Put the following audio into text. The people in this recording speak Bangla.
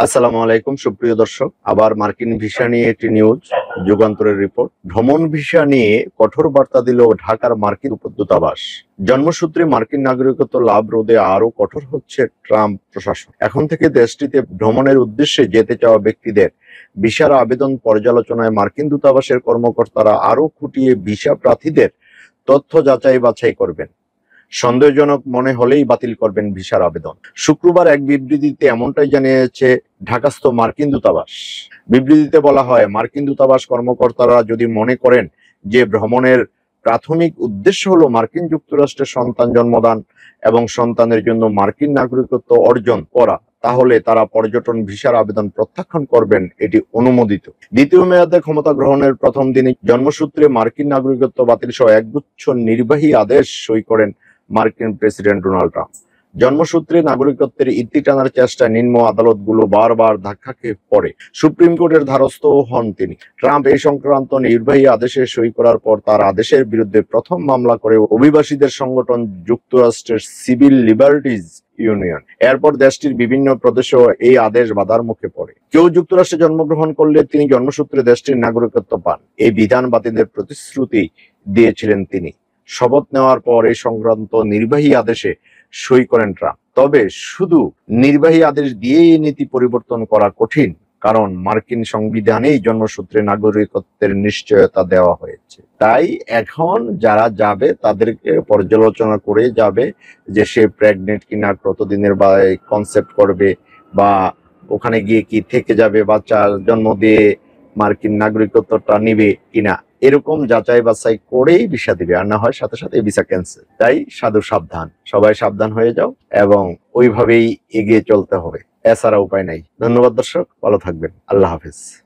আসসালামু আলাইকুম সুপ্রিয় দর্শক, আবার মার্কিন ভিসা নিয়ে একটি নিউজ, যুগান্তরের রিপোর্ট। ভ্রমণ ভিসা নিয়ে কঠোর বার্তা দিল ঢাকার মার্কিন উপদূতাবাস। জন্মসূত্রে মার্কিন নাগরিকত্ব লাভ রোধে আরো কঠোর হচ্ছে ট্রাম্প প্রশাসন। এখন থেকে দেশটিতে ভ্রমণের উদ্দেশ্যে যেতে চাওয়া ব্যক্তিদের ভিসার আবেদন পর্যালোচনায় মার্কিন দূতাবাসের কর্মকর্তারা আরো খুঁটিয়ে ভিসা প্রার্থীদের তথ্য যাচাই বাছাই করবেন। সন্দেহজনক মনে হলেই বাতিল করবেন ভিসার আবেদন। শুক্রবার এক বিবৃতিতে এমনটাই জানিয়েছে ঢাকাস্থ মার্কিন দূতাবাস। বিবৃতিতে বলা হয়, মার্কিন দূতাবাস কর্মকর্তারা যদি মনে করেন যে ভ্রমণের প্রাথমিক উদ্দেশ্য হলো মার্কিন যুক্তরাষ্ট্রে সন্তান জন্মদান এবং সন্তানের জন্য মার্কিন নাগরিকত্ব অর্জন করা, তাহলে তারা পর্যটন ভিসার আবেদন প্রত্যাখ্যান করবেন। এটি অনুমোদিত। দ্বিতীয় মেয়াদে ক্ষমতা গ্রহণের প্রথম দিনে জন্মসূত্রে মার্কিন নাগরিকত্ব বাতিল সহ একগুচ্ছ নির্বাহী আদেশ সই করেন মার্কিন প্রেসিডেন্ট ডোনাল্ড ট্রাম্প। জন্মসূত্রে নাগরিকত্বের ইতি টানার চেষ্টায় নিম্ন আদালতগুলো বারবার ধাক্কা খেয়ে পড়ে। সুপ্রিম কোর্টের দ্বারস্থ হন তিনি। ট্রাম্প এই সংক্রান্ত নির্বাহী আদেশে সই করার পর তার আদেশের বিরুদ্ধে প্রথম মামলা করে অভিবাসীদের সংগঠন যুক্তরাষ্ট্রের সিভিল লিবার্টিজ ইউনিয়ন। এরপর দেশটির বিভিন্ন প্রদেশেও এই আদেশ বাধার মুখে পড়ে। কেউ যুক্তরাষ্ট্রে জন্মগ্রহণ করলে তিনি জন্মসূত্রে দেশটির নাগরিকত্ব পান। এই বিধান বাতিলের প্রতিশ্রুতি দিয়েছিলেন তিনি। শপথ নেওয়ার পর এই সংক্রান্ত নির্বাহী আদেশে সই করেন ট্রাম্প। তবে শুধু নির্বাহী আদেশ দিয়েই নীতি পরিবর্তন করা কঠিন, কারণ মার্কিন সংবিধানেই জন্মসূত্রে নাগরিকত্বের নিশ্চয়তা দেওয়া হয়েছে। তাই এখন যারা যাবে তাদেরকে পর্যালোচনা করে যাবে যে সে প্রেগনেন্ট কিনা, কতদিনের বা কনসেপ্ট করবে, বা ওখানে গিয়ে কি থেকে যাবে, বাচ্চার জন্ম দিয়ে মার্কিন নাগরিকত্বটা নিবে কিনা, এরকম যাচাই বাছাই করেই ভিসা দিবে। আর না হয় সাথে সাথে ভিসা ক্যান্সেল। তাই সাধু সাবধান, সবাই সাবধান হয়ে যাও এবং ওইভাবেই এগিয়ে চলতে হবে, এছাড়া উপায় নাই। ধন্যবাদ দর্শক, ভালো থাকবেন। আল্লাহ হাফেজ।